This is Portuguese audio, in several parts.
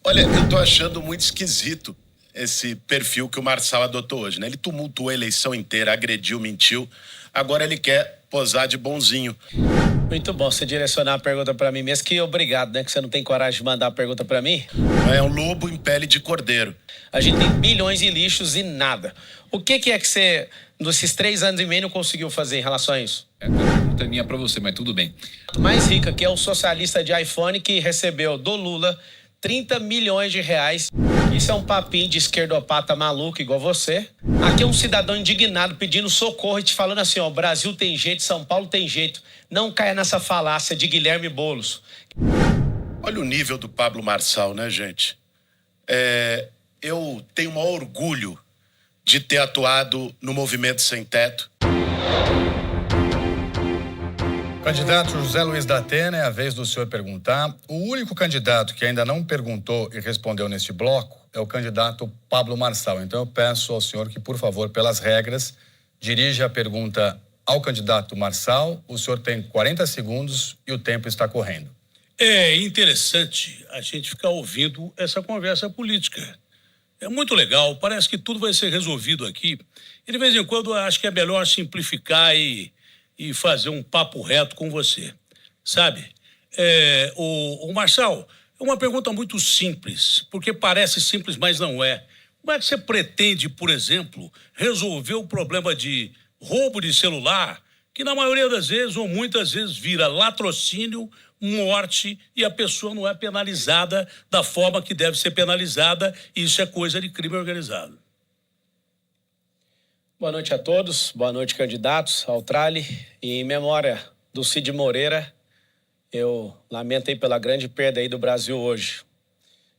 Olha, eu tô achando muito esquisito esse perfil que o Marçal adotou hoje, né? Ele tumultuou a eleição inteira, agrediu, mentiu. Agora ele quer posar de bonzinho. Muito bom você direcionar a pergunta para mim mesmo, que obrigado, né? Que você não tem coragem de mandar a pergunta para mim. É um lobo em pele de cordeiro. A gente tem bilhões em lixos e nada. O que é que você, nesses 3 anos e meio, não conseguiu fazer em relação a isso? A pergunta é minha para você, mas tudo bem. O mais rica, que é o socialista de iPhone, que recebeu do Lula 30 milhões de reais. Isso é um papinho de esquerdopata maluco igual você. Aqui é um cidadão indignado pedindo socorro e te falando assim, ó, o Brasil tem jeito, São Paulo tem jeito. Não caia nessa falácia de Guilherme Boulos. Olha o nível do Pablo Marçal, né, gente? Eu tenho o maior orgulho de ter atuado no Movimento Sem Teto. Candidato José Luiz da Atena, é a vez do senhor perguntar. O único candidato que ainda não perguntou e respondeu neste bloco é o candidato Pablo Marçal. Então eu peço ao senhor que, por favor, pelas regras, dirija a pergunta ao candidato Marçal. O senhor tem 40 segundos e o tempo está correndo. É interessante a gente ficar ouvindo essa conversa política. É muito legal, parece que tudo vai ser resolvido aqui. E de vez em quando eu acho que é melhor simplificar e fazer um papo reto com você, sabe? O Marçal, é uma pergunta muito simples, porque parece simples, mas não é. Como é que você pretende, por exemplo, resolver o problema de roubo de celular, que na maioria das vezes, ou muitas vezes, vira latrocínio, morte, e a pessoa não é penalizada da forma que deve ser penalizada, e isso é coisa de crime organizado. Boa noite a todos, boa noite, candidatos ao Trale. E em memória do Cid Moreira, eu lamento aí pela grande perda aí do Brasil hoje.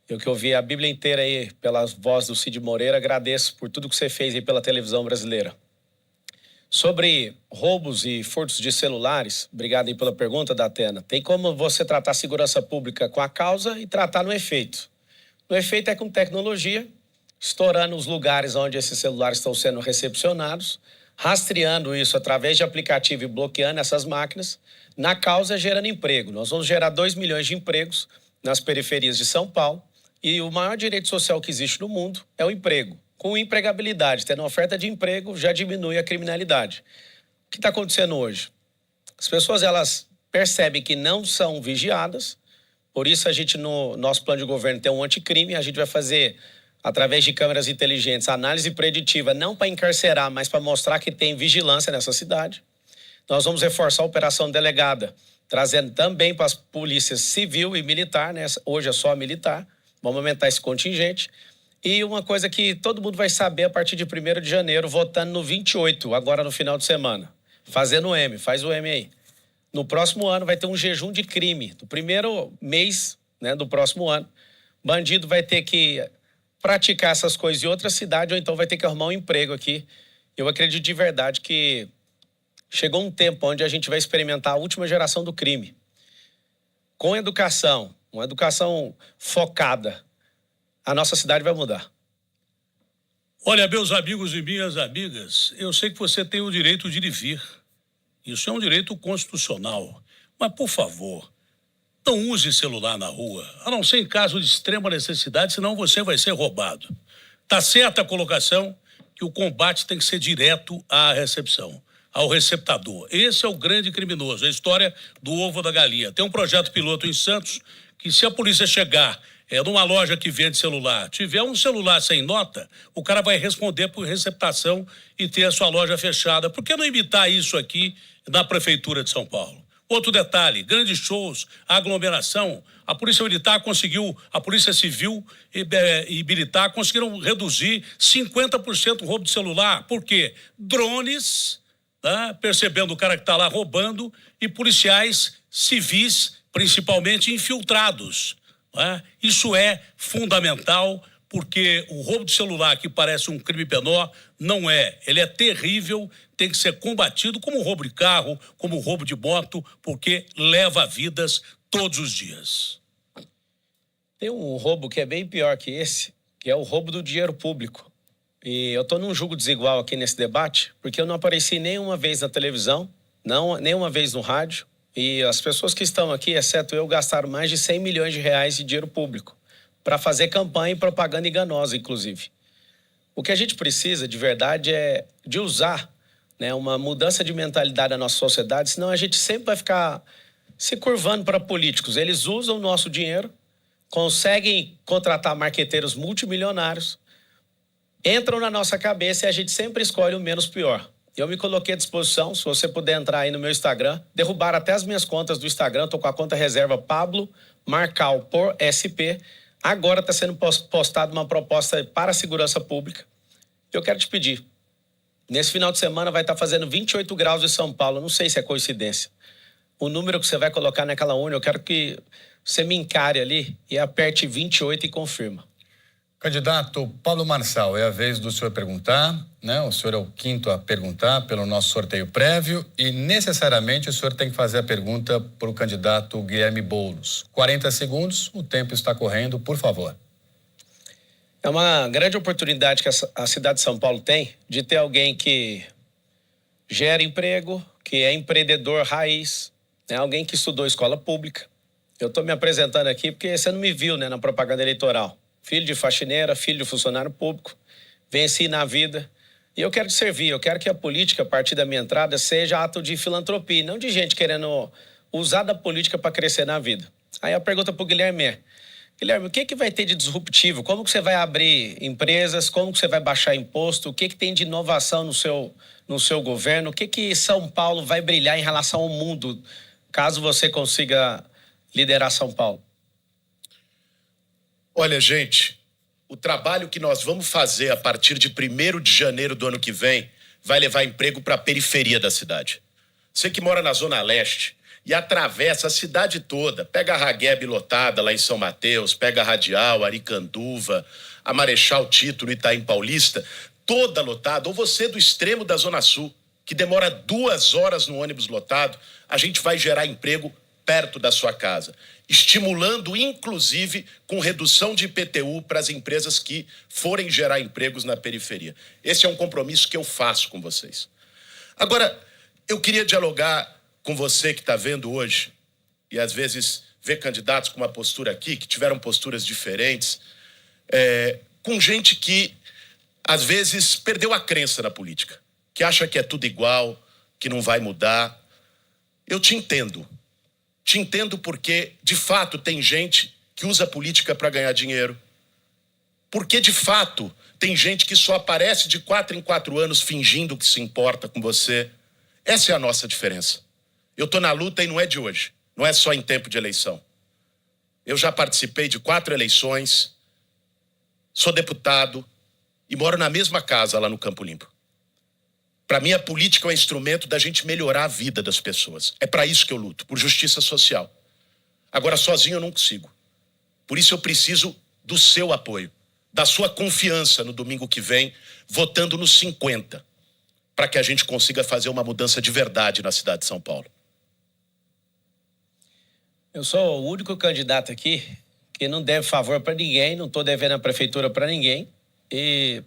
Eu que ouvi a Bíblia inteira aí pela voz do Cid Moreira, agradeço por tudo que você fez aí pela televisão brasileira. Sobre roubos e furtos de celulares, obrigado aí pela pergunta, Datena. Tem como você tratar a segurança pública com a causa e tratar no efeito. No efeito é com tecnologia, estourando os lugares onde esses celulares estão sendo recepcionados, rastreando isso através de aplicativo e bloqueando essas máquinas. Na causa, gerando emprego. Nós vamos gerar 2 milhões de empregos nas periferias de São Paulo. E o maior direito social que existe no mundo é o emprego. Com empregabilidade, tendo oferta de emprego, já diminui a criminalidade. O que está acontecendo hoje? As pessoas, elas percebem que não são vigiadas. Por isso, a gente, no nosso plano de governo, tem um anticrime. A gente vai fazer, através de câmeras inteligentes, análise preditiva, não para encarcerar, mas para mostrar que tem vigilância nessa cidade. Nós vamos reforçar a operação delegada, trazendo também para as polícias civil e militar, né? Hoje é só militar, vamos aumentar esse contingente. E uma coisa que todo mundo vai saber a partir de 1º de janeiro, votando no 28, agora no final de semana. Fazendo o M, faz o M aí. No próximo ano vai ter um jejum de crime. No primeiro mês, né, do próximo ano, bandido vai ter que praticar essas coisas em outra cidade ou então vai ter que arrumar um emprego aqui. Eu acredito de verdade que chegou um tempo onde a gente vai experimentar a última geração do crime. Com educação, uma educação focada, a nossa cidade vai mudar. Olha, meus amigos e minhas amigas, eu sei que você tem o direito de ir e vir. Isso é um direito constitucional. Mas, por favor, não use celular na rua, a não ser em caso de extrema necessidade, senão você vai ser roubado. Tá certa a colocação que o combate tem que ser direto à recepção, ao receptador. Esse é o grande criminoso, a história do ovo da galinha. Tem um projeto piloto em Santos que, se a polícia chegar numa loja que vende celular, tiver um celular sem nota, o cara vai responder por receptação e ter a sua loja fechada. Por que não imitar isso aqui na Prefeitura de São Paulo? Outro detalhe, grandes shows, aglomeração, a Polícia Militar conseguiu, a Polícia Civil e Militar conseguiram reduzir 50% o roubo de celular. Por quê? Drones, tá, percebendo o cara que está lá roubando, e policiais civis, principalmente infiltrados. Isso é fundamental, porque o roubo de celular, que parece um crime penal, não é. Ele é terrível, tem que ser combatido como o roubo de carro, como o roubo de moto, porque leva vidas todos os dias. Tem um roubo que é bem pior que esse, que é o roubo do dinheiro público. E eu estou num julgo desigual aqui nesse debate, porque eu não apareci nenhuma vez na televisão, nenhuma vez no rádio, e as pessoas que estão aqui, exceto eu, gastaram mais de 100 milhões de reais de dinheiro público. para fazer campanha e propaganda enganosa, inclusive. O que a gente precisa, de verdade, é de usar, né, uma mudança de mentalidade na nossa sociedade, senão a gente sempre vai ficar se curvando para políticos. Eles usam o nosso dinheiro, conseguem contratar marqueteiros multimilionários, entram na nossa cabeça e a gente sempre escolhe o menos pior. Eu me coloquei à disposição, se você puder entrar aí no meu Instagram, derrubaram até as minhas contas do Instagram, estou com a conta reserva Pablo Marcal por SP. Agora está sendo postada uma proposta para a segurança pública. Eu quero te pedir, nesse final de semana vai estar fazendo 28 graus em São Paulo, não sei se é coincidência. O número que você vai colocar naquela urna, eu quero que você me encare ali e aperte 28 e confirma. Candidato Pablo Marçal, é a vez do senhor perguntar, né? O senhor é o quinto a perguntar pelo nosso sorteio prévio e necessariamente o senhor tem que fazer a pergunta para o candidato Guilherme Boulos. 40 segundos, o tempo está correndo, por favor. É uma grande oportunidade que a cidade de São Paulo tem de ter alguém que gera emprego, que é empreendedor raiz, né? Alguém que estudou escola pública. Eu estou me apresentando aqui porque você não me viu, né, na propaganda eleitoral. Filho de faxineira, filho de funcionário público, venci na vida. E eu quero te servir, eu quero que a política, a partir da minha entrada, seja ato de filantropia, não de gente querendo usar da política para crescer na vida. Aí a pergunta para o Guilherme é, Guilherme, o que vai ter de disruptivo? Como que você vai abrir empresas? Como que você vai baixar imposto? O que tem de inovação no seu governo? O que São Paulo vai brilhar em relação ao mundo, caso você consiga liderar São Paulo? Olha, gente, o trabalho que nós vamos fazer a partir de 1º de janeiro do ano que vem vai levar emprego para a periferia da cidade. Você que mora na Zona Leste e atravessa a cidade toda, pega a Ragueb lotada lá em São Mateus, pega a Radial, Aricanduva, a Marechal Tito no Itaim Paulista, toda lotada, ou você do extremo da Zona Sul, que demora 2 horas no ônibus lotado, a gente vai gerar emprego perto da sua casa, estimulando, inclusive, com redução de IPTU para as empresas que forem gerar empregos na periferia. Esse é um compromisso que eu faço com vocês. Agora, eu queria dialogar com você que está vendo hoje, e às vezes vê candidatos com uma postura aqui, que tiveram posturas diferentes, com gente que, às vezes, perdeu a crença na política, que acha que é tudo igual, que não vai mudar. Eu te entendo. Te entendo porque, de fato, tem gente que usa a política para ganhar dinheiro. Porque, de fato, tem gente que só aparece de 4 em 4 anos fingindo que se importa com você. Essa é a nossa diferença. Eu estou na luta e não é de hoje. Não é só em tempo de eleição. Eu já participei de 4 eleições, sou deputado e moro na mesma casa lá no Campo Limpo. Para mim, a política é um instrumento da gente melhorar a vida das pessoas. É para isso que eu luto, por justiça social. Agora, sozinho eu não consigo. Por isso eu preciso do seu apoio, da sua confiança no domingo que vem, votando no 50, para que a gente consiga fazer uma mudança de verdade na cidade de São Paulo. Eu sou o único candidato aqui que não deve favor para ninguém, não estou devendo a prefeitura para ninguém e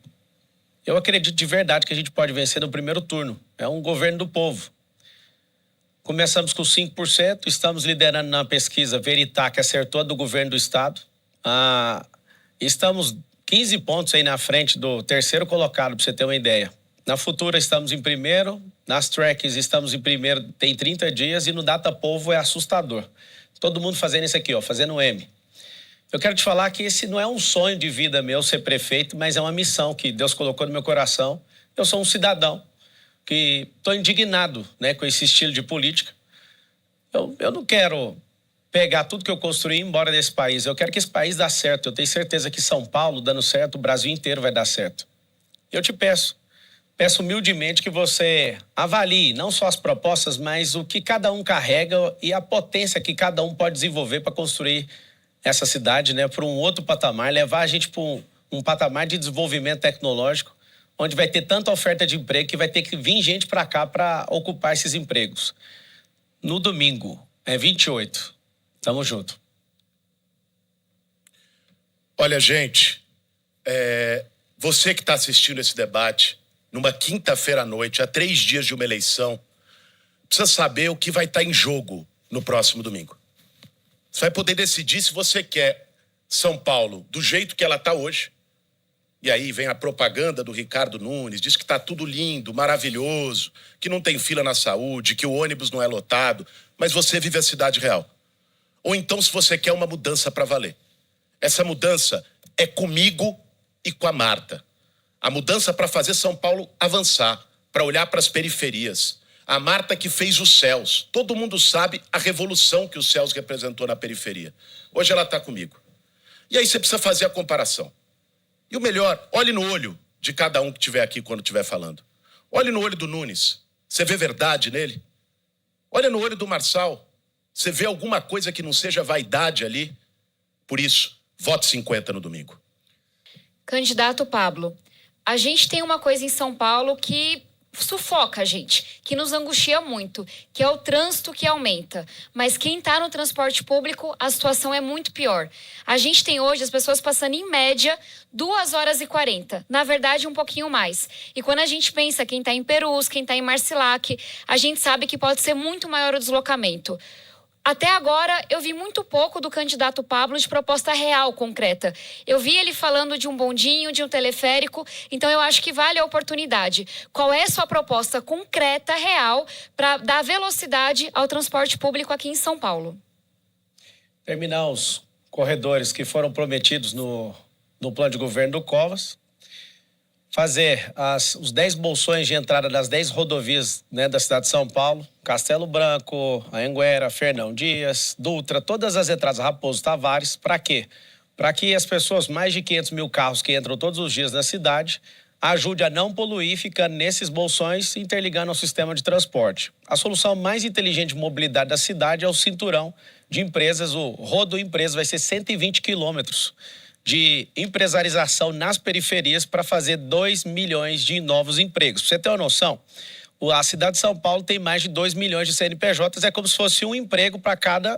eu acredito de verdade que a gente pode vencer no primeiro turno. É um governo do povo. Começamos com 5%, estamos liderando na pesquisa Veritá, que acertou a do governo do estado. Estamos 15 pontos aí na frente do 3º colocado, para você ter uma ideia. Na Futura estamos em primeiro, nas Tracks estamos em primeiro, tem 30 dias, e no Data Povo é assustador. Todo mundo fazendo isso aqui, ó, fazendo M. Eu quero te falar que esse não é um sonho de vida meu ser prefeito, mas é uma missão que Deus colocou no meu coração. Eu sou um cidadão que estou indignado, né, com esse estilo de política. Eu não quero pegar tudo que eu construí e ir embora desse país. Eu quero que esse país dê certo. Eu tenho certeza que São Paulo, dando certo, o Brasil inteiro vai dar certo. Eu te peço humildemente que você avalie não só as propostas, mas o que cada um carrega e a potência que cada um pode desenvolver para construir essa cidade, né, para um outro patamar, levar a gente para um patamar de desenvolvimento tecnológico, onde vai ter tanta oferta de emprego que vai ter que vir gente para cá para ocupar esses empregos. No domingo, é 28. Tamo junto. Olha, gente, você que está assistindo esse debate, numa quinta-feira à noite, a 3 dias de uma eleição, precisa saber o que vai estar em jogo no próximo domingo. Você vai poder decidir se você quer São Paulo do jeito que ela está hoje. E aí vem a propaganda do Ricardo Nunes, diz que está tudo lindo, maravilhoso, que não tem fila na saúde, que o ônibus não é lotado, mas você vive a cidade real. Ou então, se você quer uma mudança para valer. Essa mudança é comigo e com a Marta. A mudança para fazer São Paulo avançar, para olhar para as periferias. A Marta que fez os céus. Todo mundo sabe a revolução que os céus representou na periferia. Hoje ela está comigo. E aí você precisa fazer a comparação. E o melhor, olhe no olho de cada um que estiver aqui quando estiver falando. Olhe no olho do Nunes. Você vê verdade nele? Olha no olho do Marçal. Você vê alguma coisa que não seja vaidade ali? Por isso, vote 50 no domingo. Candidato Pablo, a gente tem uma coisa em São Paulo que sufoca a gente, que nos angustia muito, que é o trânsito que aumenta. Mas quem está no transporte público, a situação é muito pior. A gente tem hoje as pessoas passando em média 2h40. Na verdade, um pouquinho mais. E quando a gente pensa quem está em Perus, quem está em Marcilac, a gente sabe que pode ser muito maior o deslocamento. Até agora, eu vi muito pouco do candidato Pablo de proposta real, concreta. Eu vi ele falando de um bondinho, de um teleférico, então eu acho que vale a oportunidade. Qual é a sua proposta concreta, real, para dar velocidade ao transporte público aqui em São Paulo? Terminar os corredores que foram prometidos no plano de governo do Covas. Fazer os 10 bolsões de entrada das 10 rodovias, né, da cidade de São Paulo, Castelo Branco, Anhanguera, Fernão Dias, Dutra, todas as entradas, Raposo Tavares. Para quê? Para que as pessoas, mais de 500 mil carros que entram todos os dias na cidade, ajude a não poluir, ficando nesses bolsões, interligando ao sistema de transporte. A solução mais inteligente de mobilidade da cidade é o cinturão de empresas. O Rodo Empresa vai ser 120 quilômetros de empresarização nas periferias para fazer 2 milhões de novos empregos. Pra você ter uma noção, a cidade de São Paulo tem mais de 2 milhões de CNPJs, é como se fosse um emprego para cada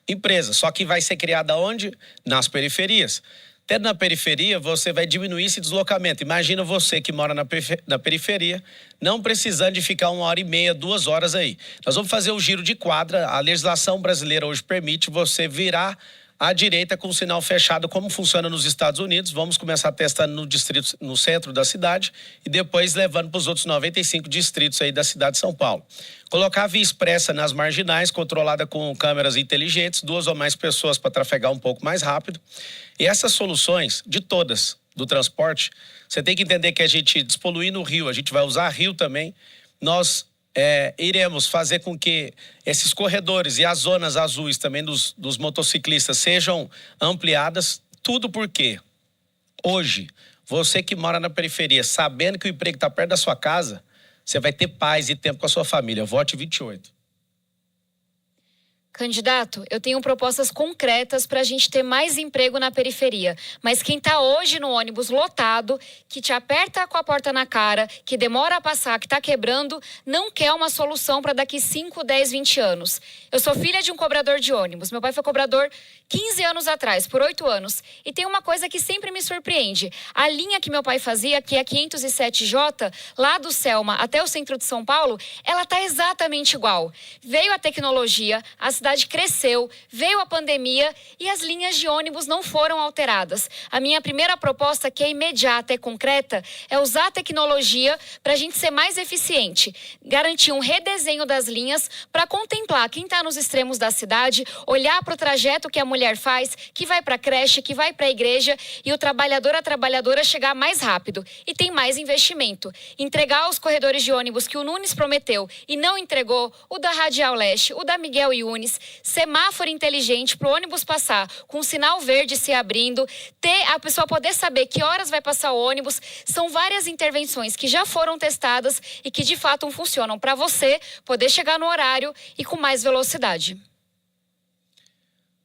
empresa, só que vai ser criada onde? Nas periferias. Tendo na periferia, você vai diminuir esse deslocamento. Imagina você que mora na periferia, não precisando de ficar 1h30, 2 horas aí. Nós vamos fazer o giro de quadra. A legislação brasileira hoje permite você virar à direita com o sinal fechado, como funciona nos Estados Unidos. Vamos começar testando no distrito, no centro da cidade, e depois levando para os outros 95 distritos aí da cidade de São Paulo. Colocar a via expressa nas marginais, controlada com câmeras inteligentes, 2 ou mais pessoas para trafegar um pouco mais rápido. E essas soluções, de todas, do transporte, você tem que entender que a gente despoluindo o rio, a gente vai usar rio também, nós iremos fazer com que esses corredores e as zonas azuis também dos motociclistas sejam ampliadas. Tudo porque hoje, você que mora na periferia, sabendo que o emprego está perto da sua casa, você vai ter paz e tempo com a sua família. Vote 28. Candidato, eu tenho propostas concretas para a gente ter mais emprego na periferia. Mas quem está hoje no ônibus lotado, que te aperta com a porta na cara, que demora a passar, que está quebrando, não quer uma solução para daqui 5, 10, 20 anos. Eu sou filha de um cobrador de ônibus. Meu pai foi cobrador 15 anos atrás, por 8 anos. E tem uma coisa que sempre me surpreende. A linha que meu pai fazia, que é a 507J, lá do Selma até o centro de São Paulo, ela está exatamente igual. Veio a tecnologia, a cidade cresceu, veio a pandemia e as linhas de ônibus não foram alteradas. A minha primeira proposta, que é imediata e concreta, é usar a tecnologia para a gente ser mais eficiente. Garantir um redesenho das linhas para contemplar quem está nos extremos da cidade, olhar para o trajeto que a mulher faz, que vai para a creche, que vai para a igreja, e o trabalhador, a trabalhadora chegar mais rápido. E tem mais investimento. Entregar os corredores de ônibus que o Nunes prometeu e não entregou, o da Radial Leste, o da Miguel Yunes, semáforo inteligente para o ônibus passar com o sinal verde se abrindo, ter a pessoa poder saber que horas vai passar o ônibus. São várias intervenções que já foram testadas e que de fato funcionam para você poder chegar no horário e com mais velocidade.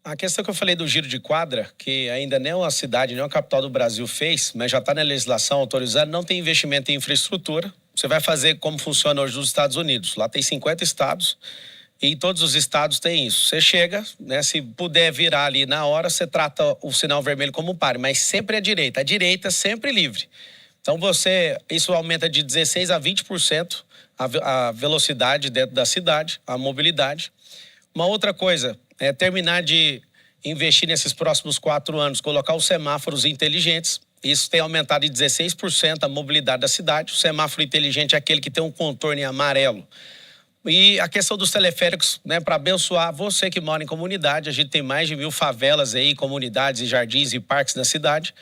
A questão que eu falei do giro de quadra, que ainda nem a cidade, nem a capital do Brasil fez, mas já está na legislação autorizando, não tem investimento em infraestrutura. Você vai fazer como funciona hoje nos Estados Unidos. Lá tem 50 estados e todos os estados têm isso. Você chega, né, se puder virar ali na hora, você trata o sinal vermelho como pare, mas sempre à direita. A direita sempre livre. Então isso aumenta de 16% a 20% a velocidade dentro da cidade, a mobilidade. Uma outra coisa é terminar de investir nesses próximos 4 anos, colocar os semáforos inteligentes. Isso tem aumentado em 16% a mobilidade da cidade. O semáforo inteligente é aquele que tem um contorno em amarelo. E a questão dos teleféricos, né, para abençoar você que mora em comunidade. A gente tem mais de 1.000 favelas aí, comunidades e jardins e parques na cidade.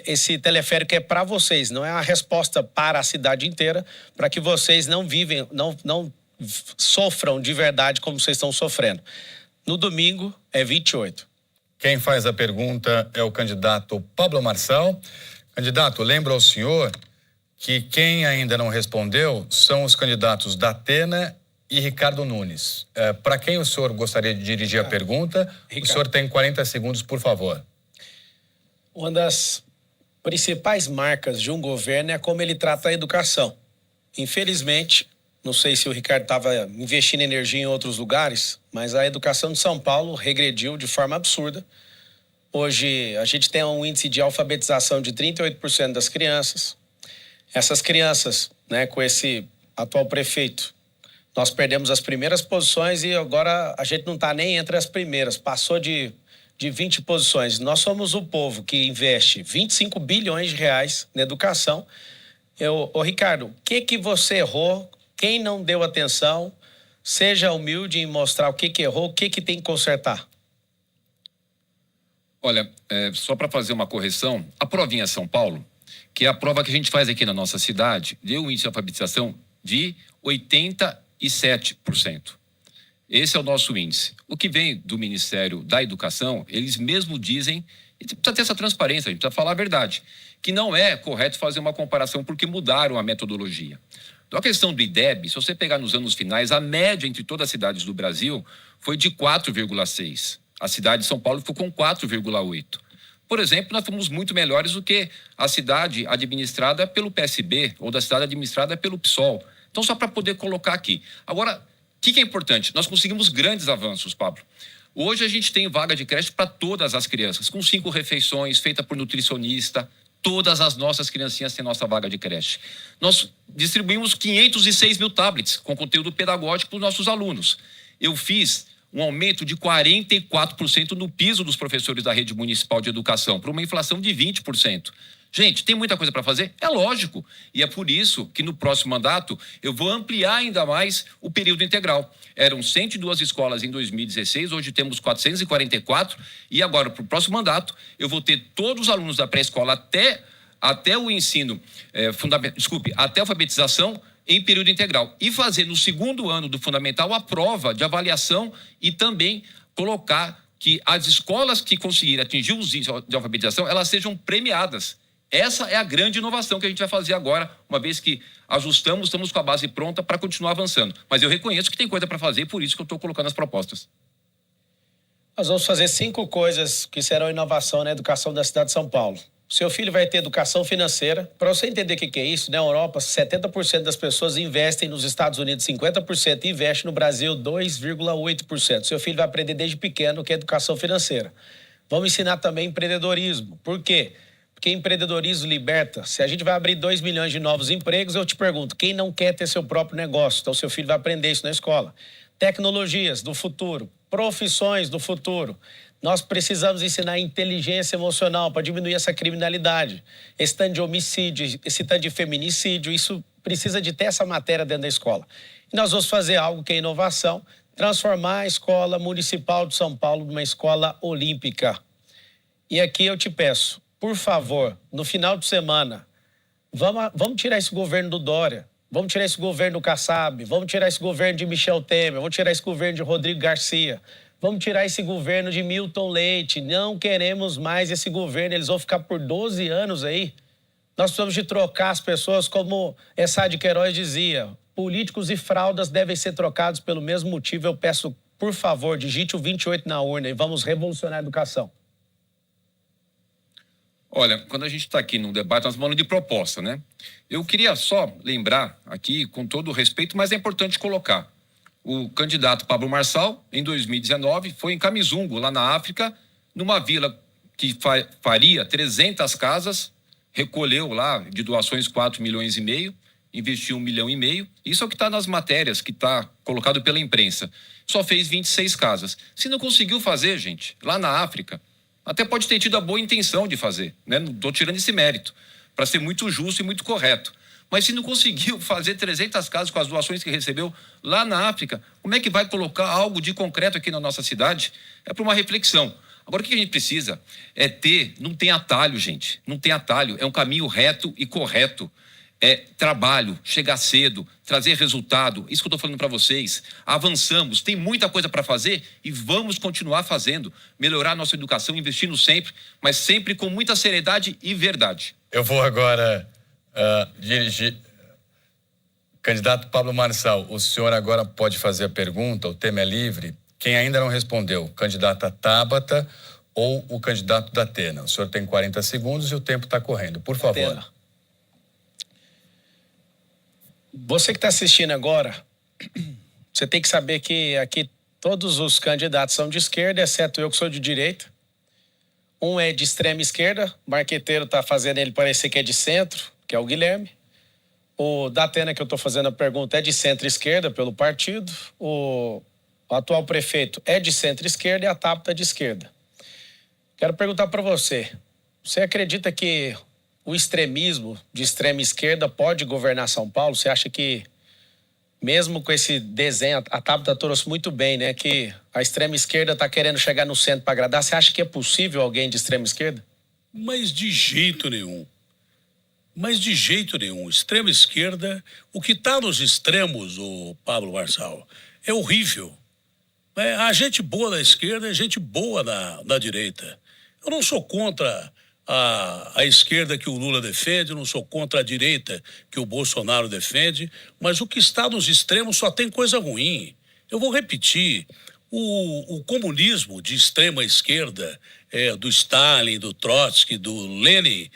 Esse teleférico é para vocês, não é a resposta para a cidade inteira, para que vocês não sofram de verdade como vocês estão sofrendo. No domingo é 28. Quem faz a pergunta é o candidato Pablo Marçal. Candidato, lembro ao senhor que quem ainda não respondeu são os candidatos Datena e Ricardo Nunes. Para quem o senhor gostaria de dirigir a pergunta? Ricardo. O senhor tem 40 segundos, por favor. Uma das principais marcas de um governo é como ele trata a educação. Infelizmente, não sei se o Ricardo estava investindo energia em outros lugares, mas a educação de São Paulo regrediu de forma absurda. Hoje, a gente tem um índice de alfabetização de 38% das crianças. Essas crianças, né, com esse atual prefeito, nós perdemos as primeiras posições e agora a gente não está nem entre as primeiras. Passou de 20 posições. Nós somos o povo que investe 25 bilhões de reais na educação. Ricardo, o que você errou? Quem não deu atenção? Seja humilde em mostrar o que errou, o que tem que consertar. Olha, só para fazer uma correção, a provinha São Paulo, que é a prova que a gente faz aqui na nossa cidade, deu um índice de alfabetização de 87%. Esse é o nosso índice. O que vem do Ministério da Educação, eles mesmos dizem, e precisa ter essa transparência, a gente precisa falar a verdade, que não é correto fazer uma comparação porque mudaram a metodologia. Então, a questão do IDEB, se você pegar nos anos finais, a média entre todas as cidades do Brasil foi de 4,6. A cidade de São Paulo ficou com 4,8. Por exemplo, nós fomos muito melhores do que a cidade administrada pelo PSB ou da cidade administrada pelo PSOL. Então, só para poder colocar aqui. Agora, o que é importante? Nós conseguimos grandes avanços, Pablo. Hoje a gente tem vaga de creche para todas as crianças, com 5 refeições, feita por nutricionista. Todas as nossas criancinhas têm nossa vaga de creche. Nós distribuímos 506 mil tablets com conteúdo pedagógico para os nossos alunos. Eu fiz um aumento de 44% no piso dos professores da rede municipal de educação, para uma inflação de 20%. Gente, tem muita coisa para fazer? É lógico. E é por isso que no próximo mandato eu vou ampliar ainda mais o período integral. Eram 102 escolas em 2016, hoje temos 444. E agora, para o próximo mandato, eu vou ter todos os alunos da pré-escola até o ensino até a alfabetização em período integral. E fazer no segundo ano do fundamental a prova de avaliação e também colocar que as escolas que conseguirem atingir os índices de alfabetização, elas sejam premiadas. Essa é a grande inovação que a gente vai fazer agora, uma vez que ajustamos, estamos com a base pronta para continuar avançando. Mas eu reconheço que tem coisa para fazer, por isso que eu estou colocando as propostas. Nós vamos fazer 5 coisas que serão inovação na educação da cidade de São Paulo. Seu filho vai ter educação financeira. Para você entender o que é isso, na Europa, 70% das pessoas investem, nos Estados Unidos 50%, e investe no Brasil 2,8%. Seu filho vai aprender desde pequeno o que é educação financeira. Vamos ensinar também empreendedorismo. Por quê? Porque empreendedorismo liberta. Se a gente vai abrir 2 milhões de novos empregos, eu te pergunto, quem não quer ter seu próprio negócio? Então, seu filho vai aprender isso na escola. Tecnologias do futuro, profissões do futuro. Nós precisamos ensinar inteligência emocional para diminuir essa criminalidade. Esse tanto de homicídio, esse tanto de feminicídio, isso precisa de ter essa matéria dentro da escola. E nós vamos fazer algo que é inovação, transformar a Escola Municipal de São Paulo numa escola olímpica. E aqui eu te peço, por favor, no final de semana, vamos tirar esse governo do Dória, vamos tirar esse governo do Kassab, vamos tirar esse governo de Michel Temer, vamos tirar esse governo de Rodrigo Garcia, vamos tirar esse governo de Milton Leite. Não queremos mais esse governo, eles vão ficar por 12 anos aí. Nós precisamos de trocar as pessoas, como Essá de Queiroz dizia, políticos e fraldas devem ser trocados pelo mesmo motivo. Eu peço, por favor, digite o 28 na urna e vamos revolucionar a educação. Olha, quando a gente está aqui no debate, nós estamos falando de proposta, né? Eu queria só lembrar aqui, com todo o respeito, mas é importante colocar. O candidato Pablo Marçal, em 2019, foi em Kamizungo, lá na África, numa vila que faria 300 casas, recolheu lá de doações 4,5 milhões, investiu 1,5 milhão. Isso é o que está nas matérias, que está colocado pela imprensa. Só fez 26 casas. Se não conseguiu fazer, gente, lá na África, até pode ter tido a boa intenção de fazer, né? Não estou tirando esse mérito, para ser muito justo e muito correto. Mas se não conseguiu fazer 300 casas com as doações que recebeu lá na África, como é que vai colocar algo de concreto aqui na nossa cidade? É para uma reflexão. Agora, o que a gente precisa é não tem atalho, gente. Não tem atalho. É um caminho reto e correto. É trabalho, chegar cedo, trazer resultado. Isso que eu estou falando para vocês. Avançamos, tem muita coisa para fazer e vamos continuar fazendo. Melhorar a nossa educação, investindo sempre, mas sempre com muita seriedade e verdade. Eu vou agora dirigir. Candidato Pablo Marçal, o senhor agora pode fazer a pergunta, o tema é livre. Quem ainda não respondeu, candidata Tabata ou o candidato Datena? O senhor tem 40 segundos e o tempo está correndo. Por favor. Datena. Você que está assistindo agora, você tem que saber que aqui todos os candidatos são de esquerda, exceto eu que sou de direita. Um é de extrema esquerda, o marqueteiro está fazendo ele parecer que é de centro, que é o Guilherme. O Datena, que eu estou fazendo a pergunta, é de centro-esquerda pelo partido. O atual prefeito é de centro-esquerda e a Tabata é de esquerda. Quero perguntar para você, você acredita que o extremismo de extrema esquerda pode governar São Paulo? Você acha que, mesmo com esse desenho, a Tabata trouxe muito bem, né? Que a extrema esquerda está querendo chegar no centro para agradar. Você acha que é possível alguém de extrema esquerda? Mas de jeito nenhum. Extrema esquerda, o que está nos extremos, o Pablo Marçal, é horrível. A gente boa da esquerda é gente boa na direita. Eu não sou contra a esquerda que o Lula defende, não sou contra a direita que o Bolsonaro defende, mas o que está nos extremos só tem coisa ruim. Eu vou repetir, o comunismo de extrema esquerda, do Stalin, do Trotsky, do Lenin,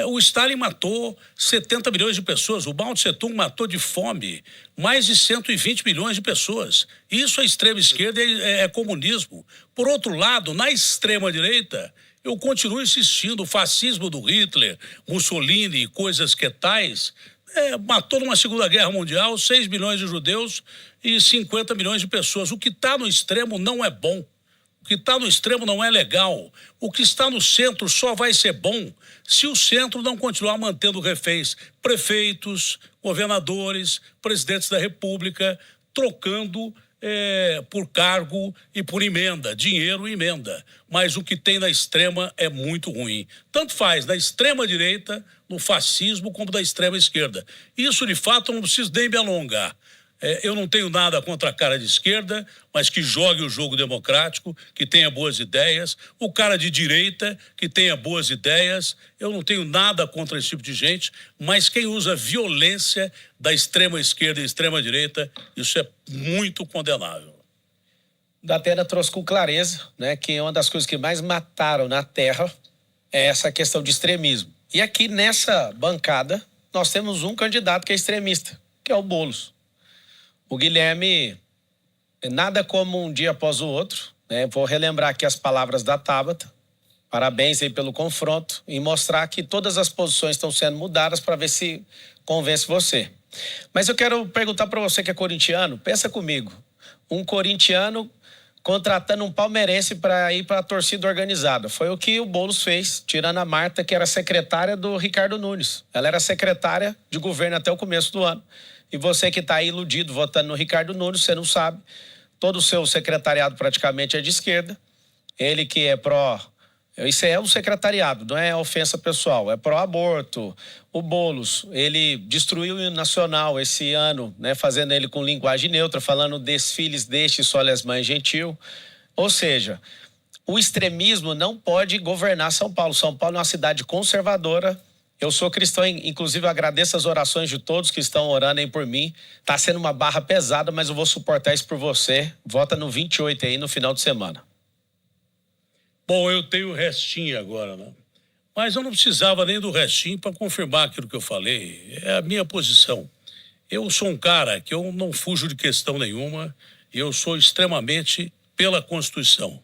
o Stalin matou 70 milhões de pessoas, o Mao Tse-tung matou de fome mais de 120 milhões de pessoas. Isso é extrema esquerda, é comunismo. Por outro lado, na extrema direita, eu continuo insistindo, o fascismo do Hitler, Mussolini e coisas que tais, matou numa Segunda Guerra Mundial 6 milhões de judeus e 50 milhões de pessoas. O que está no extremo não é bom. O que está no extremo não é legal. O que está no centro só vai ser bom se o centro não continuar mantendo reféns prefeitos, governadores, presidentes da República, trocando por cargo e por emenda, dinheiro e emenda. Mas o que tem na extrema é muito ruim. Tanto faz na extrema direita, no fascismo, como da extrema esquerda. Isso, de fato, eu não preciso nem me alongar. Eu não tenho nada contra a cara de esquerda, mas que jogue o jogo democrático, que tenha boas ideias. O cara de direita, que tenha boas ideias. Eu não tenho nada contra esse tipo de gente, mas quem usa violência da extrema esquerda e extrema direita, isso é muito condenável. Datena trouxe com clareza, né, que uma das coisas que mais mataram na Terra é essa questão de extremismo. E aqui nessa bancada, nós temos um candidato que é extremista, que é o Boulos. O Guilherme, nada como um dia após o outro, né? Vou relembrar aqui as palavras da Tabata. Parabéns aí pelo confronto e mostrar que todas as posições estão sendo mudadas para ver se convence você. Mas eu quero perguntar para você que é corintiano, pensa comigo. Um corintiano contratando um palmeirense para ir para a torcida organizada. Foi o que o Boulos fez, tirando a Marta, que era secretária do Ricardo Nunes. Ela era secretária de governo até o começo do ano. E você que está aí iludido votando no Ricardo Nunes, você não sabe. Todo o seu secretariado praticamente é de esquerda. Ele que é pró... Isso é o secretariado, não é ofensa pessoal. É pró-aborto. O Boulos, ele destruiu o hino nacional esse ano, né, fazendo ele com linguagem neutra, falando desfiles deixe só as mães gentil. Ou seja, o extremismo não pode governar São Paulo. São Paulo é uma cidade conservadora. Eu sou cristão, inclusive eu agradeço as orações de todos que estão orando aí por mim. Está sendo uma barra pesada, mas eu vou suportar isso por você. Vota no 28 aí no final de semana. Bom, eu tenho o restinho agora, né? Mas eu não precisava nem do restinho para confirmar aquilo que eu falei. É a minha posição. Eu sou um cara que eu não fujo de questão nenhuma. Eu sou extremamente pela Constituição.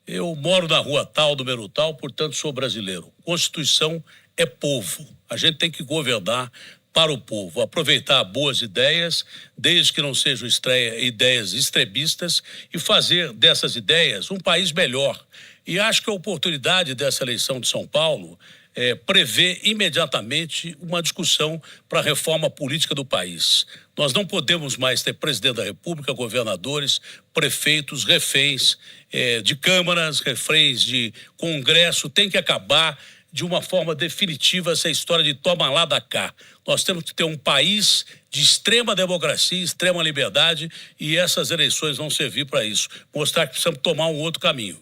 Eu moro na rua tal, número tal, portanto sou brasileiro. Constituição é povo. A gente tem que governar para o povo, aproveitar boas ideias, desde que não sejam ideias extremistas, e fazer dessas ideias um país melhor. E acho que a oportunidade dessa eleição de São Paulo prevê imediatamente uma discussão para a reforma política do país. Nós não podemos mais ter presidente da República, governadores, prefeitos, reféns de câmaras, reféns de Congresso. Tem que acabar de uma forma definitiva essa história de toma lá da cá. Nós temos que ter um país de extrema democracia, extrema liberdade, e essas eleições vão servir para isso. Mostrar que precisamos tomar um outro caminho.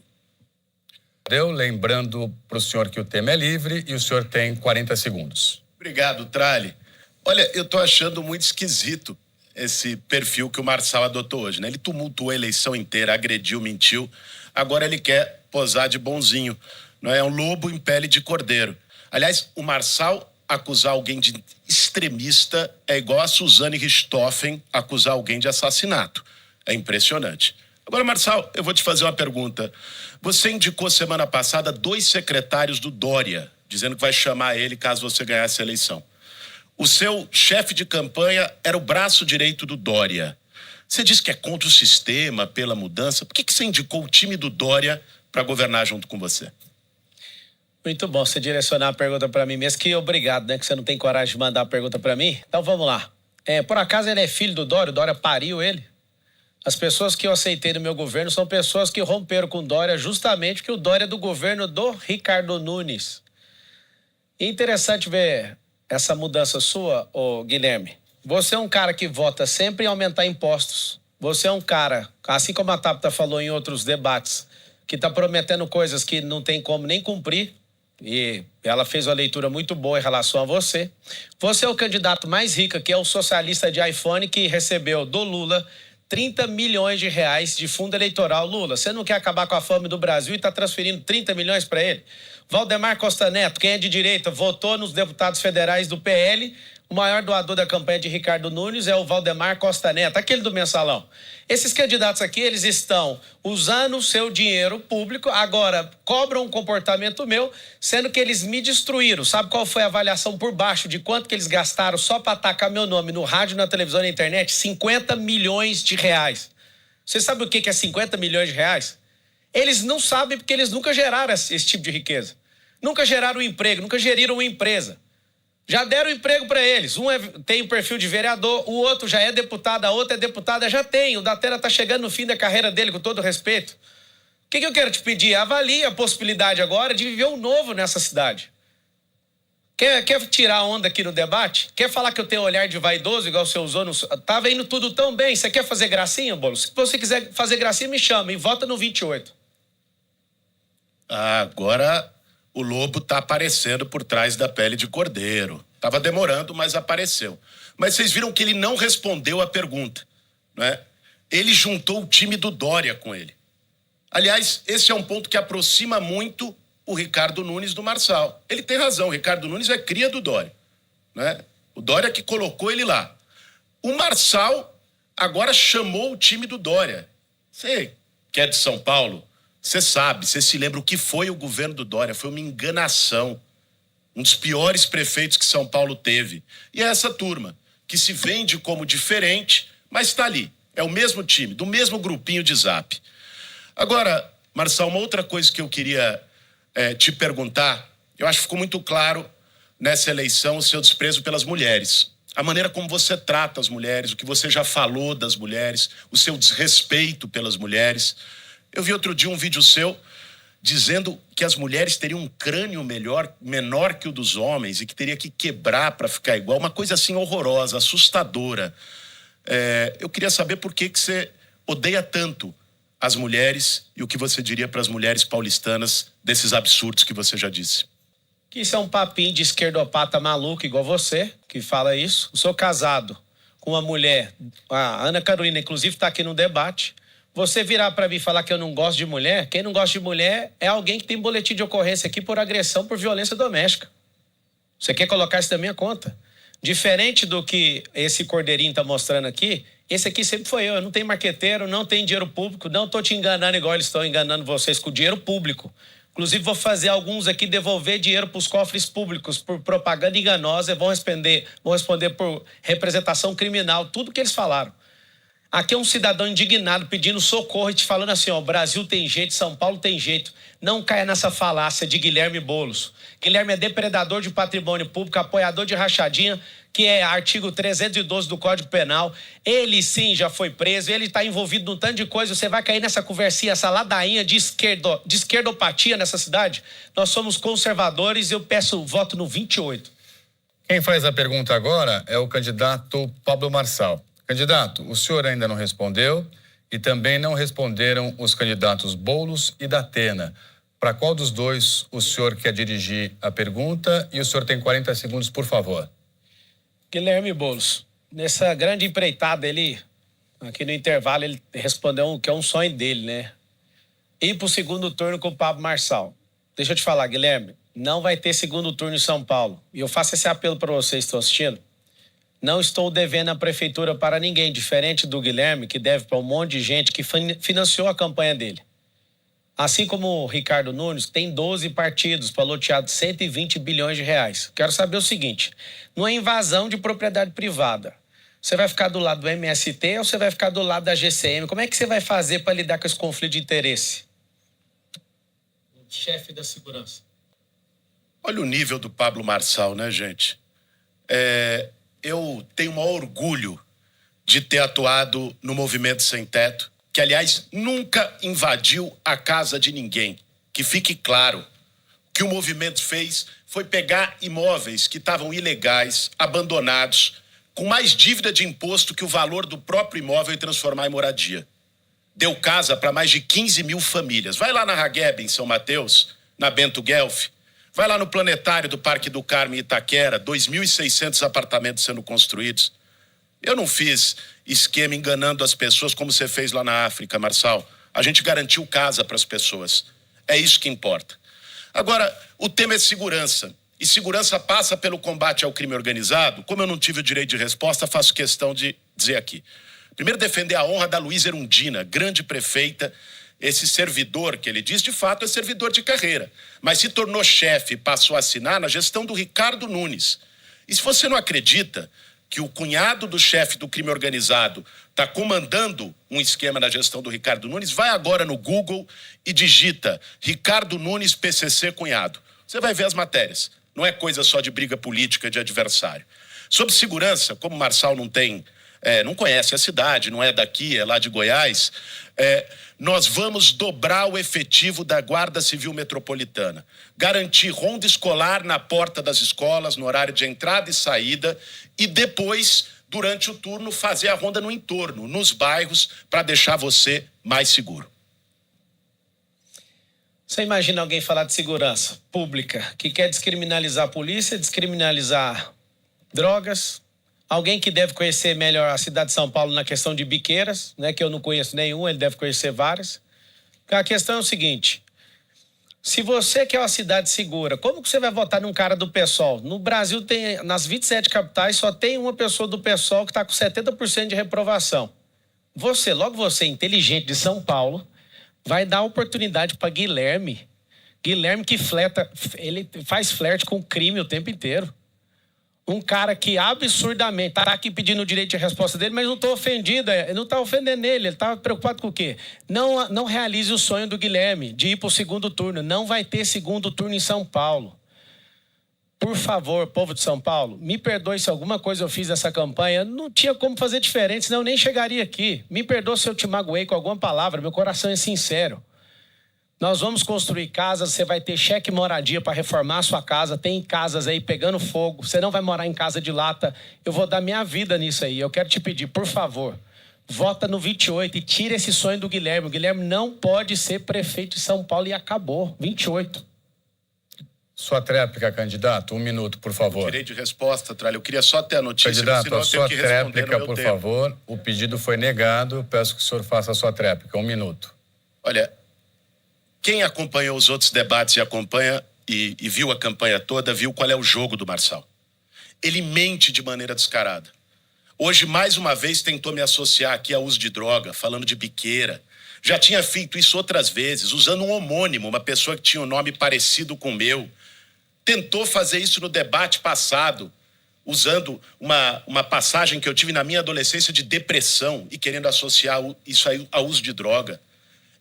Lembrando para o senhor que o tema é livre e o senhor tem 40 segundos. Obrigado, Tralli. Olha, eu tô achando muito esquisito esse perfil que o Marçal adotou hoje, né? Ele tumultuou a eleição inteira, agrediu, mentiu. Agora ele quer posar de bonzinho. Não é um lobo em pele de cordeiro. Aliás, o Marçal acusar alguém de extremista é igual a Suzane Richthofen acusar alguém de assassinato. É impressionante. Agora, Marçal, eu vou te fazer uma pergunta. Você indicou semana passada 2 secretários do Dória, dizendo que vai chamar ele caso você ganhasse a eleição. O seu chefe de campanha era o braço direito do Dória. Você disse que é contra o sistema, pela mudança. Por que você indicou o time do Dória para governar junto com você? Muito bom você direcionar a pergunta para mim mesmo, que obrigado, né? Que você não tem coragem de mandar a pergunta para mim. Então vamos lá. Por acaso ele é filho do Dória? O Dória pariu ele? As pessoas que eu aceitei no meu governo são pessoas que romperam com o Dória justamente porque o Dória é do governo do Ricardo Nunes. E interessante ver essa mudança sua, Guilherme. Você é um cara que vota sempre em aumentar impostos. Você é um cara, assim como a Tabata falou em outros debates, que está prometendo coisas que não tem como nem cumprir. E ela fez uma leitura muito boa em relação a você. Você é o candidato mais rico, que é o socialista de iPhone, que recebeu do Lula 30 milhões de reais de fundo eleitoral. Lula, você não quer acabar com a fome do Brasil e está transferindo 30 milhões para ele? Valdemar Costa Neto, quem é de direita, votou nos deputados federais do PL. O maior doador da campanha de Ricardo Nunes é o Valdemar Costa Neto, aquele do mensalão. Esses candidatos aqui, eles estão usando o seu dinheiro público, agora cobram um comportamento meu, sendo que eles me destruíram. Sabe qual foi a avaliação por baixo de quanto que eles gastaram só para atacar meu nome no rádio, na televisão e na internet? 50 milhões de reais. Você sabe o que é 50 milhões de reais? Eles não sabem porque eles nunca geraram esse tipo de riqueza. Nunca geraram um emprego, nunca geriram uma empresa. Já deram emprego para eles. Um tem o perfil de vereador, o outro já é deputado, a outra é deputada, já tem. O Datena está chegando no fim da carreira dele, com todo respeito. O que eu quero te pedir? Avalie a possibilidade agora de viver um novo nessa cidade. Quer tirar onda aqui no debate? Quer falar que eu tenho olhar de vaidoso, igual você usou? Tava indo tudo tão bem. Você quer fazer gracinha, Boulos? Se você quiser fazer gracinha, me chama e vota no 28. Agora o lobo está aparecendo por trás da pele de cordeiro. Estava demorando, mas apareceu. Mas vocês viram que ele não respondeu a pergunta, não é? Ele juntou o time do Dória com ele. Aliás, esse é um ponto que aproxima muito o Ricardo Nunes do Marçal. Ele tem razão, o Ricardo Nunes é cria do Dória, né? O Dória que colocou ele lá. O Marçal agora chamou o time do Dória. Você que é de São Paulo, você sabe, você se lembra o que foi o governo do Dória? Foi uma enganação. Um dos piores prefeitos que São Paulo teve. E é essa turma, que se vende como diferente, mas está ali. É o mesmo time, do mesmo grupinho de Zap. Agora, Marçal, uma outra coisa que eu queria te perguntar, eu acho que ficou muito claro nessa eleição o seu desprezo pelas mulheres. A maneira como você trata as mulheres, o que você já falou das mulheres, o seu desrespeito pelas mulheres. Eu vi outro dia um vídeo seu dizendo que as mulheres teriam um crânio menor que o dos homens e que teria que quebrar para ficar igual. Uma coisa assim horrorosa, assustadora. Eu queria saber por que você odeia tanto as mulheres e o que você diria para as mulheres paulistanas desses absurdos que você já disse. Que isso é um papinho de esquerdopata maluco igual você, que fala isso. Eu sou casado com uma mulher, a Ana Carolina, inclusive, está aqui no debate. Você virar para mim e falar que eu não gosto de mulher, quem não gosta de mulher é alguém que tem boletim de ocorrência aqui por agressão, por violência doméstica. Você quer colocar isso na minha conta? Diferente do que esse cordeirinho está mostrando aqui, esse aqui sempre foi eu. Eu não tenho marqueteiro, não tenho dinheiro público, não estou te enganando igual eles estão enganando vocês com dinheiro público. Inclusive, vou fazer alguns aqui devolver dinheiro para os cofres públicos por propaganda enganosa e vão responder por representação criminal, tudo que eles falaram. Aqui é um cidadão indignado pedindo socorro e te falando assim, ó, o Brasil tem jeito, São Paulo tem jeito. Não caia nessa falácia de Guilherme Boulos. Guilherme é depredador de patrimônio público, apoiador de rachadinha, que é artigo 312 do Código Penal. Ele sim já foi preso, ele está envolvido num tanto de coisa. Você vai cair nessa conversinha, essa ladainha de esquerdopatia nessa cidade? Nós somos conservadores e eu peço voto no 28. Quem faz a pergunta agora é o candidato Pablo Marçal. Candidato, o senhor ainda não respondeu e também não responderam os candidatos Boulos e Datena. Para qual dos dois o senhor quer dirigir a pergunta? E o senhor tem 40 segundos, por favor. Guilherme Boulos, nessa grande empreitada, aqui no intervalo, ele respondeu que é um sonho dele, né? Ir para o segundo turno com o Pablo Marçal. Deixa eu te falar, Guilherme, não vai ter segundo turno em São Paulo. E eu faço esse apelo para vocês que estão assistindo. Não estou devendo a prefeitura para ninguém, diferente do Guilherme, que deve para um monte de gente que financiou a campanha dele. Assim como o Ricardo Nunes, tem 12 partidos para lotear de 120 bilhões de reais. Quero saber o seguinte, numa invasão de propriedade privada, você vai ficar do lado do MST ou você vai ficar do lado da GCM? Como é que você vai fazer para lidar com esse conflito de interesse? Chefe da segurança. Olha o nível do Pablo Marçal, né, gente? Eu tenho o maior orgulho de ter atuado no Movimento Sem Teto, que, aliás, nunca invadiu a casa de ninguém. Que fique claro, o que o movimento fez foi pegar imóveis que estavam ilegais, abandonados, com mais dívida de imposto que o valor do próprio imóvel e transformar em moradia. Deu casa para mais de 15 mil famílias. Vai lá na Ragueb, em São Mateus, na Bento Guelph. Vai lá no Planetário do Parque do Carmo, em Itaquera, 2.600 apartamentos sendo construídos. Eu não fiz esquema enganando as pessoas como você fez lá na África, Marçal. A gente garantiu casa para as pessoas. É isso que importa. Agora, o tema é segurança. E segurança passa pelo combate ao crime organizado. Como eu não tive o direito de resposta, faço questão de dizer aqui. Primeiro, defender a honra da Luísa Erundina, grande prefeita. Esse servidor que ele diz, de fato, é servidor de carreira. Mas se tornou chefe e passou a assinar na gestão do Ricardo Nunes. E se você não acredita que o cunhado do chefe do crime organizado está comandando um esquema na gestão do Ricardo Nunes, vai agora no Google e digita Ricardo Nunes PCC cunhado. Você vai ver as matérias. Não é coisa só de briga política de adversário. Sobre segurança, como o Marçal não conhece a cidade, não é daqui, é lá de Goiás, nós vamos dobrar o efetivo da Guarda Civil Metropolitana. Garantir ronda escolar na porta das escolas, no horário de entrada e saída, e depois, durante o turno, fazer a ronda no entorno, nos bairros, para deixar você mais seguro. Você imagina alguém falar de segurança pública, que quer descriminalizar a polícia, descriminalizar drogas? Alguém que deve conhecer melhor a cidade de São Paulo na questão de biqueiras, né, que eu não conheço nenhum, ele deve conhecer várias. A questão é o seguinte, se você quer uma cidade segura, como que você vai votar num cara do PSOL? No Brasil, nas 27 capitais, só tem uma pessoa do PSOL que está com 70% de reprovação. Logo você, inteligente de São Paulo, vai dar oportunidade para Guilherme. Guilherme que ele faz flerte com o crime o tempo inteiro. Um cara que absurdamente está aqui pedindo o direito de resposta dele, mas não estou ofendido, não está ofendendo ele está preocupado com o quê? Não realize o sonho do Guilherme de ir para o segundo turno. Não vai ter segundo turno em São Paulo. Por favor, povo de São Paulo, me perdoe se alguma coisa eu fiz nessa campanha. Não tinha como fazer diferente, senão eu nem chegaria aqui. Me perdoe se eu te magoei com alguma palavra, meu coração é sincero. Nós vamos construir casas, você vai ter cheque moradia para reformar a sua casa, tem casas aí pegando fogo, você não vai morar em casa de lata. Eu vou dar minha vida nisso aí. Eu quero te pedir, por favor, vota no 28 e tira esse sonho do Guilherme. O Guilherme não pode ser prefeito de São Paulo e acabou. 28. Sua tréplica, candidato, 1 minuto, por favor. Direito de resposta, Tralha. Eu queria só ter a notícia. Candidato, a sua tréplica, por favor. O pedido foi negado. Eu peço que o senhor faça a sua tréplica. 1 minuto. Olha, quem acompanhou os outros debates e acompanha e viu a campanha toda, viu qual é o jogo do Marçal. Ele mente de maneira descarada. Hoje, mais uma vez, tentou me associar aqui ao uso de droga, falando de biqueira, Já tinha feito isso outras vezes, usando um homônimo, uma pessoa que tinha um nome parecido com o meu. Tentou fazer isso no debate passado, usando uma passagem que eu tive na minha adolescência de depressão e querendo associar isso aí ao uso de droga.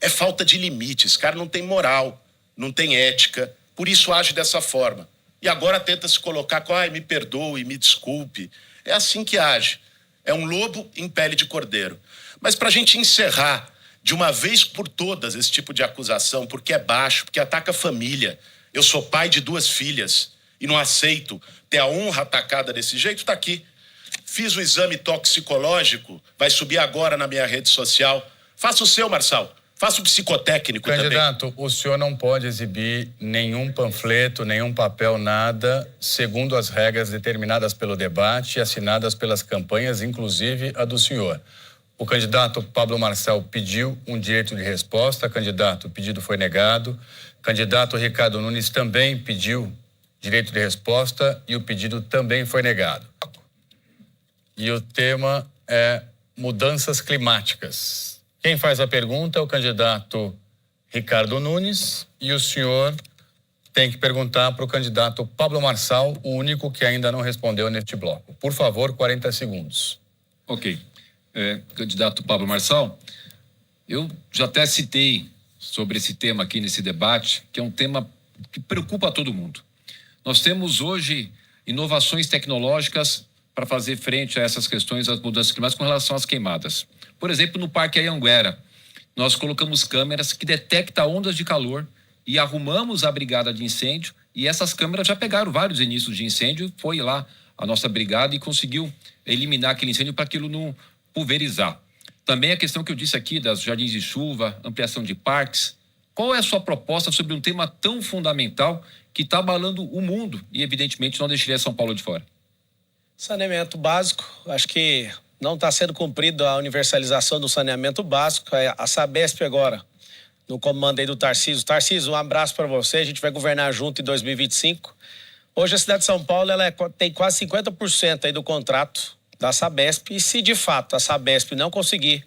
É falta de limites. Cara, não tem moral, não tem ética, por isso age dessa forma. E agora tenta se colocar com, me perdoe, me desculpe. É assim que age. É um lobo em pele de cordeiro. Mas para a gente encerrar de uma vez por todas esse tipo de acusação, porque é baixo, porque ataca a família. Eu sou pai de 2 filhas e não aceito ter a honra atacada desse jeito, tá aqui. Fiz o exame toxicológico, vai subir agora na minha rede social. Faça o seu, Marçal. Faça o psicotécnico também. Candidato, o senhor não pode exibir nenhum panfleto, nenhum papel, nada, segundo as regras determinadas pelo debate e assinadas pelas campanhas, inclusive a do senhor. O candidato Pablo Marçal pediu um direito de resposta, candidato, o pedido foi negado. Candidato Ricardo Nunes também pediu direito de resposta e o pedido também foi negado. E o tema é mudanças climáticas. Quem faz a pergunta é o candidato Ricardo Nunes e o senhor tem que perguntar para o candidato Pablo Marçal, o único que ainda não respondeu neste bloco. Por favor, 40 segundos. Ok. Candidato Pablo Marçal, eu já até citei sobre esse tema aqui nesse debate, que é um tema que preocupa todo mundo. Nós temos hoje inovações tecnológicas para fazer frente a essas questões das mudanças climáticas com relação às queimadas. Por exemplo, no Parque Anhanguera, nós colocamos câmeras que detectam ondas de calor e arrumamos a brigada de incêndio, e essas câmeras já pegaram vários inícios de incêndio, foi lá a nossa brigada e conseguiu eliminar aquele incêndio para aquilo não pulverizar. Também a questão que eu disse aqui das jardins de chuva, ampliação de parques. Qual é a sua proposta sobre um tema tão fundamental que está abalando o mundo e, evidentemente, não deixaria São Paulo de fora? Saneamento básico, acho que não está sendo cumprido a universalização do saneamento básico. A Sabesp agora, no comando aí do Tarcísio. Tarcísio, um abraço para você, a gente vai governar junto em 2025. Hoje a cidade de São Paulo tem quase 50% aí do contrato da Sabesp, e se de fato a Sabesp não conseguir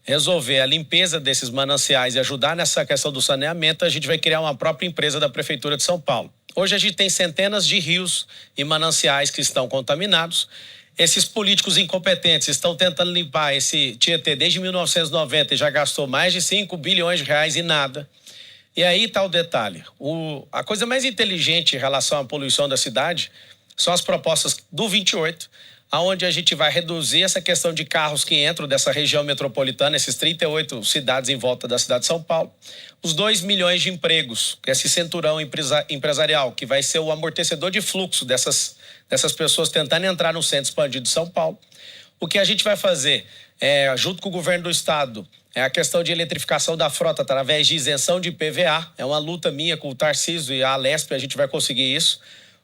resolver a limpeza desses mananciais e ajudar nessa questão do saneamento, a gente vai criar uma própria empresa da Prefeitura de São Paulo. Hoje a gente tem centenas de rios e mananciais que estão contaminados. Esses políticos incompetentes estão tentando limpar esse Tietê desde 1990 e já gastou mais de 5 bilhões de reais e nada. E aí está o detalhe. A coisa mais inteligente em relação à poluição da cidade são as propostas do 28, onde a gente vai reduzir essa questão de carros que entram dessa região metropolitana, esses 38 cidades em volta da cidade de São Paulo, os 2 milhões de empregos, esse cinturão empresarial, que vai ser o amortecedor de fluxo dessas pessoas tentando entrar no centro expandido de São Paulo. O que a gente vai fazer, junto com o governo do estado, é a questão de eletrificação da frota através de isenção de IPVA. É uma luta minha com o Tarcísio e a Alesp, a gente vai conseguir isso.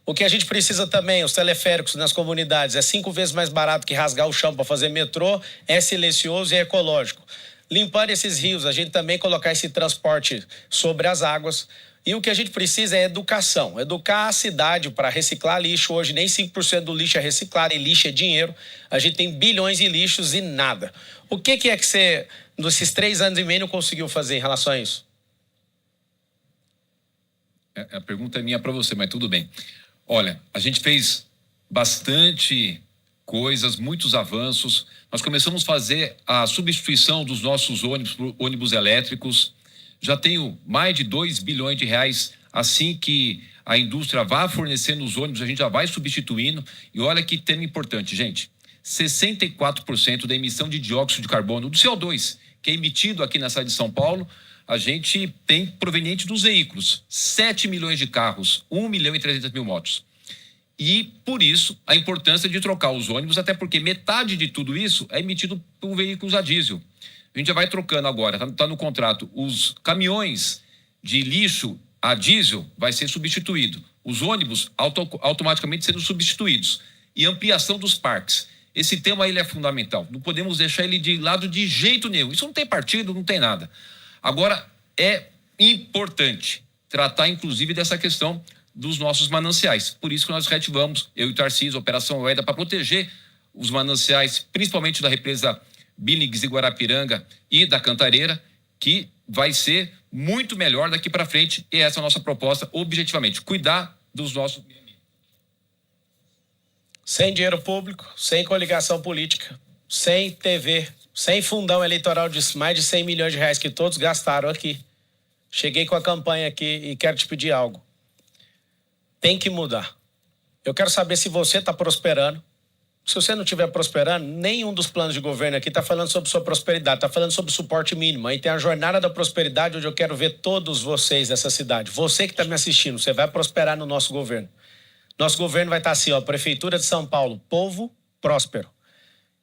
O que a gente precisa também, os teleféricos nas comunidades, é 5 vezes mais barato que rasgar o chão para fazer metrô, é silencioso e é ecológico. Limpar esses rios, a gente também colocar esse transporte sobre as águas. E o que a gente precisa é educação. Educar a cidade para reciclar lixo. Hoje nem 5% do lixo é reciclado, e lixo é dinheiro. A gente tem bilhões em lixos e nada. O que é que você, nesses 3 anos e meio, não conseguiu fazer em relação a isso? A pergunta é minha para você, mas tudo bem. Olha, a gente fez bastante coisas, muitos avanços. Nós começamos a fazer a substituição dos nossos ônibus por ônibus elétricos. Já tenho mais de 2 bilhões de reais. Assim que a indústria vá fornecendo os ônibus, a gente já vai substituindo. E olha que tema importante, gente. 64% da emissão de dióxido de carbono, do CO2, que é emitido aqui na cidade de São Paulo, a gente tem proveniente dos veículos. 7 milhões de carros, 1 milhão e 300 mil motos. E, por isso, a importância de trocar os ônibus, até porque metade de tudo isso é emitido por veículos a diesel. A gente já vai trocando agora, está no contrato, os caminhões de lixo a diesel vai ser substituído. Os ônibus automaticamente sendo substituídos. E ampliação dos parques. Esse tema ele é fundamental. Não podemos deixar ele de lado de jeito nenhum. Isso não tem partido, não tem nada. Agora, é importante tratar, inclusive, dessa questão dos nossos mananciais. Por isso que nós reativamos, eu e o Tarcísio, a Operação Oeda, para proteger os mananciais, principalmente da represa Billings e Guarapiranga e da Cantareira, que vai ser muito melhor daqui para frente, e essa é a nossa proposta, objetivamente, cuidar dos nossos... Sem dinheiro público, sem coligação política, sem TV, sem fundão eleitoral de mais de 100 milhões de reais que todos gastaram aqui. Cheguei com a campanha aqui e quero te pedir algo. Tem que mudar. Eu quero saber se você está prosperando. Se você não estiver prosperando, nenhum dos planos de governo aqui está falando sobre sua prosperidade, está falando sobre suporte mínimo. Aí tem a jornada da prosperidade, onde eu quero ver todos vocês nessa cidade. Você que está me assistindo, você vai prosperar no nosso governo. Nosso governo vai estar assim, ó, Prefeitura de São Paulo, povo próspero.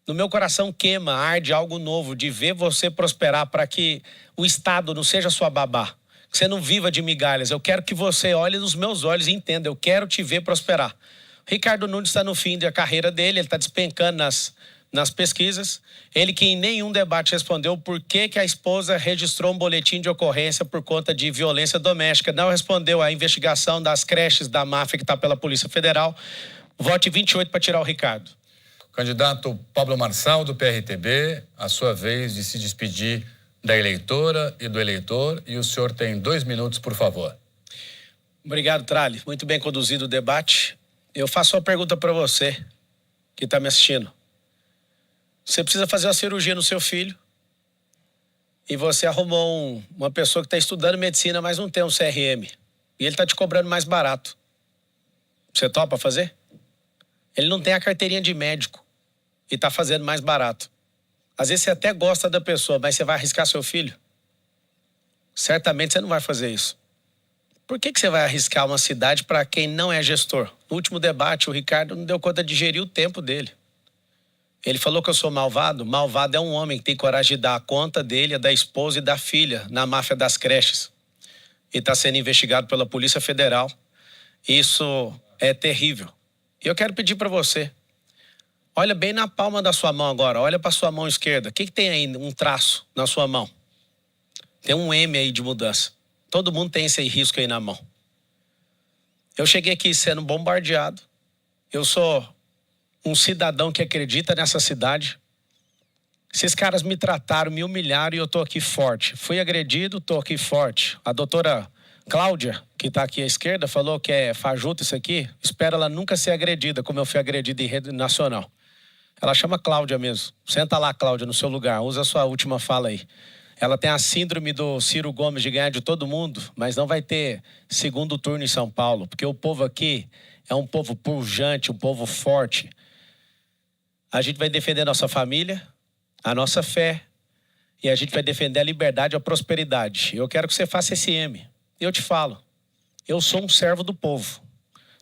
No meu coração queima, arde algo novo de ver você prosperar para que o Estado não seja sua babá, que você não viva de migalhas. Eu quero que você olhe nos meus olhos e entenda, eu quero te ver prosperar. Ricardo Nunes está no fim da carreira dele, ele está despencando nas pesquisas. Ele que em nenhum debate respondeu por que a esposa registrou um boletim de ocorrência por conta de violência doméstica. Não respondeu à investigação das creches da máfia que está pela Polícia Federal. Vote 28 para tirar o Ricardo. Candidato Pablo Marçal, do PRTB, a sua vez de se despedir da eleitora e do eleitor. E o senhor tem 2 minutos, por favor. Obrigado, Trali. Muito bem conduzido o debate. Eu faço uma pergunta para você que está me assistindo. Você precisa fazer uma cirurgia no seu filho e você arrumou uma pessoa que está estudando medicina, mas não tem um CRM. E ele está te cobrando mais barato. Você topa fazer? Ele não tem a carteirinha de médico e está fazendo mais barato. Às vezes você até gosta da pessoa, mas você vai arriscar seu filho? Certamente você não vai fazer isso. Por que você vai arriscar uma cidade para quem não é gestor? No último debate, o Ricardo não deu conta de gerir o tempo dele. Ele falou que eu sou malvado. Malvado é um homem que tem coragem de dar a conta dele, a da esposa e da filha na máfia das creches. E está sendo investigado pela Polícia Federal. Isso é terrível. E eu quero pedir para você, olha bem na palma da sua mão agora, olha para sua mão esquerda. O que tem aí, um traço na sua mão? Tem um M aí de mudança. Todo mundo tem esse risco aí na mão. Eu cheguei aqui sendo bombardeado. Eu sou um cidadão que acredita nessa cidade. Esses caras me trataram, me humilharam e eu tô aqui forte. Fui agredido, tô aqui forte. A doutora Cláudia, que tá aqui à esquerda, falou que é fajuto isso aqui. Espero ela nunca ser agredida, como eu fui agredido em rede nacional. Ela chama Cláudia mesmo. Senta lá, Cláudia, no seu lugar. Usa a sua última fala aí. Ela tem a síndrome do Ciro Gomes de ganhar de todo mundo, mas não vai ter segundo turno em São Paulo, porque o povo aqui é um povo pujante, um povo forte. A gente vai defender a nossa família, a nossa fé, e a gente vai defender a liberdade e a prosperidade. Eu quero que você faça esse M. Eu te falo, eu sou um servo do povo.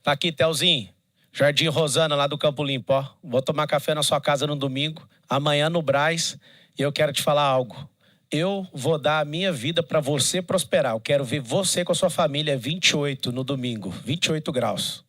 Tá aqui, Telzinho, Jardim Rosana, lá do Campo Limpo, ó. Vou tomar café na sua casa no domingo, amanhã no Brás, e eu quero te falar algo. Eu vou dar a minha vida para você prosperar. Eu quero ver você com a sua família 28 no domingo, 28 graus.